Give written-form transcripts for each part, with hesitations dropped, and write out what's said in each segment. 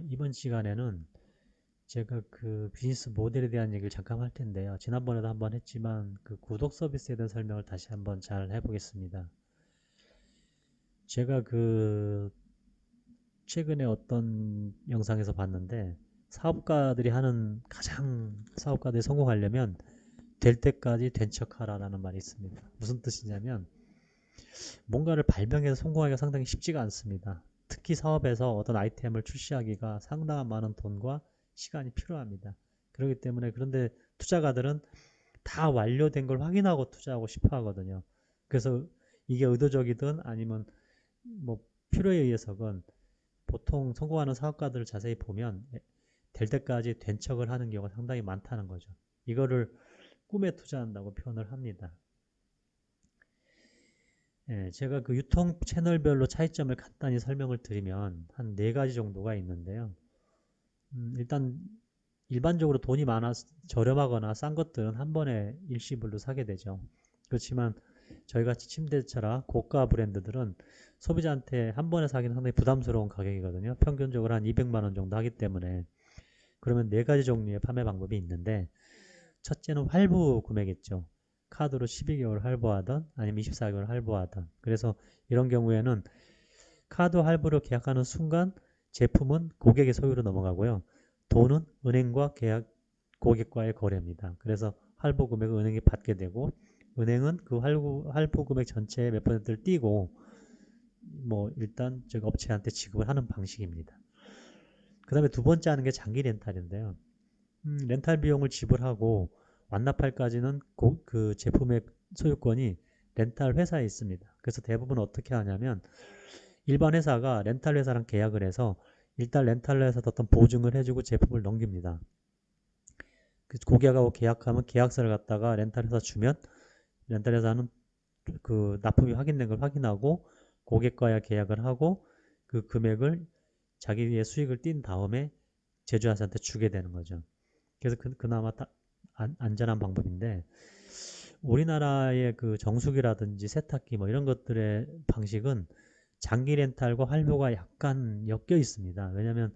이번 시간에는 제가 그 비즈니스 모델에 대한 얘기를 잠깐 할 텐데요. 지난번에도 한번 했지만 그 구독 서비스에 대한 설명을 다시 한번 잘 해보겠습니다. 제가 그 최근에 어떤 영상에서 봤는데 사업가들이 하는 가장 사업가들이 성공하려면 될 때까지 된 척하라라는 말이 있습니다. 무슨 뜻이냐면 뭔가를 발명해서 성공하기가 상당히 쉽지가 않습니다. 특히 사업에서 어떤 아이템을 출시하기가 상당한 많은 돈과 시간이 필요합니다. 그렇기 때문에 그런데 투자가들은 다 완료된 걸 확인하고 투자하고 싶어 하거든요. 그래서 이게 의도적이든 아니면 뭐 필요에 의해서건 보통 성공하는 사업가들을 자세히 보면 될 때까지 된 척을 하는 경우가 상당히 많다는 거죠. 이거를 꿈에 투자한다고 표현을 합니다. 예, 제가 그 유통 채널별로 차이점을 간단히 설명을 드리면 한 네 가지 정도가 있는데요. 일단 일반적으로 돈이 많아 저렴하거나 싼 것들은 한 번에 일시불로 사게 되죠. 그렇지만 저희같이 침대처럼 고가 브랜드들은 소비자한테 한 번에 사기는 상당히 부담스러운 가격이거든요. 평균적으로 한 200만 원 정도 하기 때문에. 그러면 네 가지 종류의 판매 방법이 있는데 첫째는 할부 구매겠죠. 카드로 12개월 할부하던 아니면 24개월 할부하던. 그래서 이런 경우에는 카드 할부를 계약하는 순간 제품은 고객의 소유로 넘어가고요. 돈은 은행과 계약 고객과의 거래입니다. 그래서 할부 금액을 은행이 받게 되고 은행은 그 할부 금액 전체의 몇 퍼센트를 띄고 뭐 일단 저 업체한테 지급을 하는 방식입니다. 그 다음에 두 번째 하는 게 장기 렌탈인데요. 렌탈 비용을 지불하고 완납할까지는 그 제품의 소유권이 렌탈 회사에 있습니다. 그래서 대부분 어떻게 하냐면 일반 회사가 렌탈 회사랑 계약을 해서 일단 렌탈 회사도 어떤 보증을 해주고 제품을 넘깁니다. 그 고객하고 계약하면 계약서를 갖다가 렌탈 회사 주면 렌탈 회사는 그 납품이 확인된 걸 확인하고 고객과의 계약을 하고 그 금액을 자기의 수익을 띈 다음에 제조사한테 주게 되는 거죠. 그래서 그나마 안전한 방법인데 우리나라의 그 정수기라든지 세탁기 뭐 이런 것들의 방식은 장기 렌탈과 할부가 약간 엮여 있습니다. 왜냐하면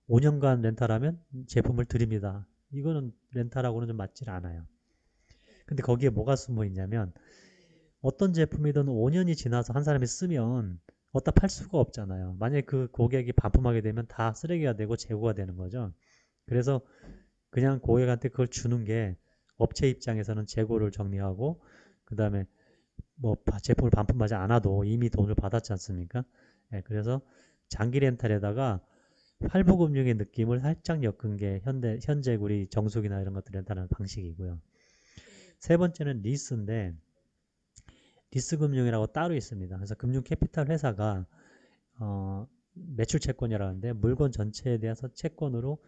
5년간 렌탈하면 제품을 드립니다. 이거는 렌탈하고는 좀 맞질 않아요. 근데 거기에 뭐가 숨어 있냐면 어떤 제품이든 5년이 지나서 한 사람이 쓰면 어디다 팔 수가 없잖아요. 만약에 그 고객이 반품하게 되면 다 쓰레기가 되고 재고가 되는 거죠. 그래서 그냥 고객한테 그걸 주는 게 업체 입장에서는 재고를 정리하고 그 다음에 뭐 제품을 반품하지 않아도 이미 돈을 받았지 않습니까? 예, 그래서 장기 렌탈에다가 할부금융의 느낌을 살짝 엮은 게 현재 우리 정수기나 이런 것들 렌탈하는 방식이고요. 세 번째는 리스인데 리스 금융이라고 따로 있습니다. 그래서 금융 캐피탈 회사가 매출 채권이라는데 물건 전체에 대해서 채권으로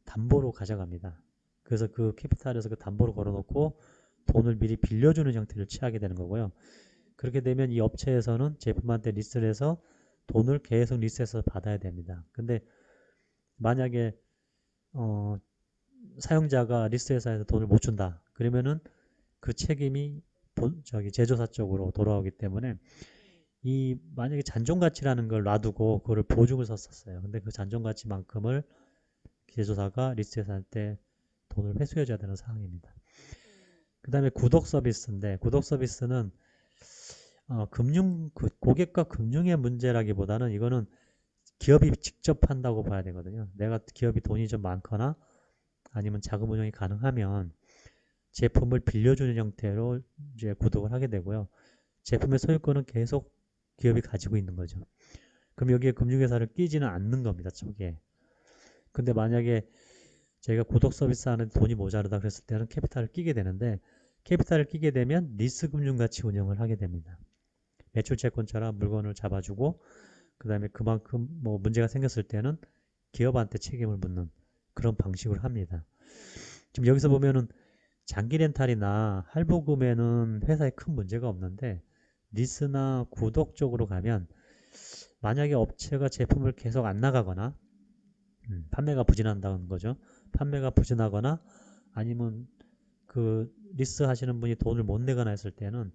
담보로 가져갑니다. 그래서 그 캐피탈에서 그 담보로 걸어놓고 돈을 미리 빌려주는 형태를 취하게 되는 거고요. 그렇게 되면 이 업체에서는 제품한테 리스를 해서 돈을 계속 리스에서 받아야 됩니다. 근데 만약에 어, 사용자가 리스 회사에서 돈을 못 준다. 그러면은 그 책임이 저기 제조사 쪽으로 돌아오기 때문에 이 만약에 잔존가치라는 걸 놔두고 그거를 보증을 썼었어요. 근데 그 잔존가치만큼을 제조사가 리스 회사한테 돈을 회수해줘야 되는 상황입니다. 그 다음에 구독 서비스인데 구독 서비스는 고객과 금융의 문제라기보다는 이거는 기업이 직접 한다고 봐야 되거든요. 내가 기업이 돈이 좀 많거나 아니면 자금 운용이 가능하면 제품을 빌려주는 형태로 이제 구독을 하게 되고요. 제품의 소유권은 계속 기업이 가지고 있는 거죠. 그럼 여기에 금융회사를 끼지는 않는 겁니다. 초기에. 근데 만약에 저희가 구독 서비스 하는데 돈이 모자르다 그랬을 때는 캐피탈을 끼게 되는데 캐피탈을 끼게 되면 리스 금융가치 운영을 하게 됩니다. 매출 채권처럼 물건을 잡아주고 그 다음에 그만큼 뭐 문제가 생겼을 때는 기업한테 책임을 묻는 그런 방식으로 합니다. 지금 여기서 보면은 장기 렌탈이나 할부금에는 회사에 큰 문제가 없는데 리스나 구독 쪽으로 가면 만약에 업체가 제품을 계속 안 나가거나 판매가 부진한다는 거죠. 판매가 부진하거나 아니면 그 리스 하시는 분이 돈을 못 내거나 했을 때는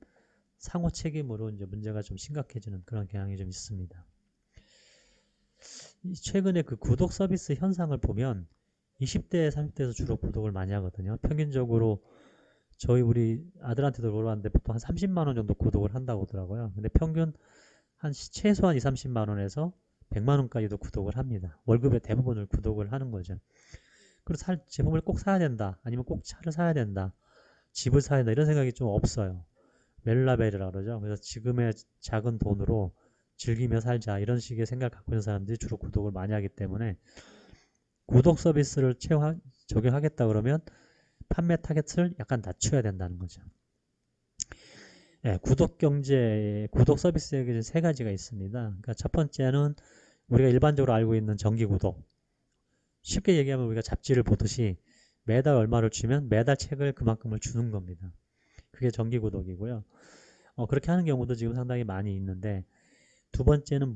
상호 책임으로 이제 문제가 좀 심각해지는 그런 경향이 좀 있습니다. 최근에 그 구독 서비스 현상을 보면 20대, 30대에서 주로 구독을 많이 하거든요. 평균적으로 우리 아들한테도 물어봤는데 보통 한 30만 원 정도 구독을 한다고 하더라고요. 근데 평균 최소한 2, 30만 원에서 100만 원까지도 구독을 합니다. 월급의 대부분을 구독을 하는 거죠. 그리고 제품을 꼭 사야 된다. 아니면 꼭 차를 사야 된다. 집을 사야 된다. 이런 생각이 좀 없어요. 멜라벨이라고 그러죠. 그래서 지금의 작은 돈으로 즐기며 살자. 이런 식의 생각을 갖고 있는 사람들이 주로 구독을 많이 하기 때문에 구독 서비스를 적용하겠다 그러면 판매 타겟을 약간 낮춰야 된다는 거죠. 네, 구독 서비스에 세 가지가 있습니다. 그러니까 첫 번째는 우리가 일반적으로 알고 있는 정기 구독. 쉽게 얘기하면 우리가 잡지를 보듯이 매달 얼마를 주면 매달 책을 그만큼을 주는 겁니다. 그게 정기 구독이고요. 그렇게 하는 경우도 지금 상당히 많이 있는데, 두 번째는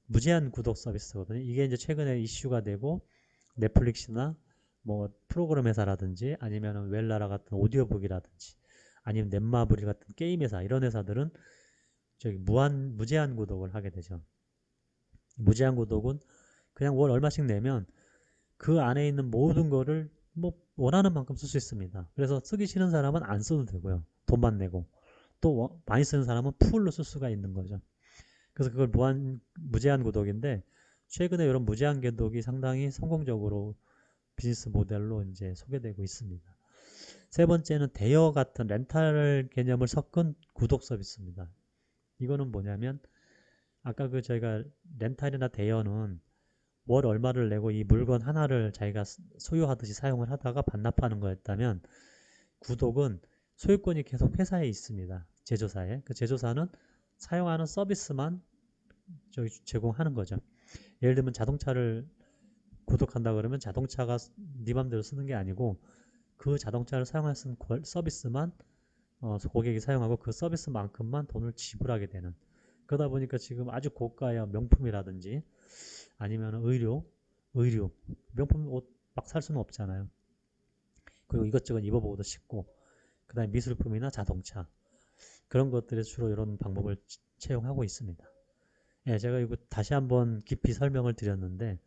무제한 구독 서비스거든요. 이게 이제 최근에 이슈가 되고 넷플릭스나 뭐 프로그램 회사라든지 아니면 웰라라 같은 오디오북이라든지 아니면 넷마블이 같은 게임 회사, 이런 회사들은 무제한 구독을 하게 되죠. 무제한 구독은 그냥 월 얼마씩 내면 그 안에 있는 모든 거를 뭐 원하는 만큼 쓸 수 있습니다. 그래서 쓰기 싫은 사람은 안 써도 되고요. 돈만 내고. 또 많이 쓰는 사람은 풀로 쓸 수가 있는 거죠. 그래서 그걸 무제한 구독인데, 최근에 이런 무제한 구독이 상당히 성공적으로 비즈니스 모델로 이제 소개되고 있습니다. 세 번째는 대여 같은 렌탈 개념을 섞은 구독 서비스입니다. 이거는 뭐냐면, 아까 저희가 렌탈이나 대여는 월 얼마를 내고 이 물건 하나를 자기가 소유하듯이 사용을 하다가 반납하는 거였다면, 구독은 소유권이 계속 회사에 있습니다. 제조사에. 그 제조사는 사용하는 서비스만 제공하는 거죠. 예를 들면 자동차를 구독한다 그러면 자동차가 네 맘대로 쓰는 게 아니고 그 자동차를 사용할 수 있는 서비스만 고객이 사용하고 그 서비스만큼만 돈을 지불하게 되는, 그러다 보니까 지금 아주 고가의 명품이라든지 아니면 의류, 명품 옷 막 살 수는 없잖아요. 그리고 이것저것 입어보고도 싶고, 그 다음에 미술품이나 자동차, 그런 것들에 주로 이런 방법을 채용하고 있습니다. 예, 제가 이거 다시 한번 깊이 설명을 드렸는데,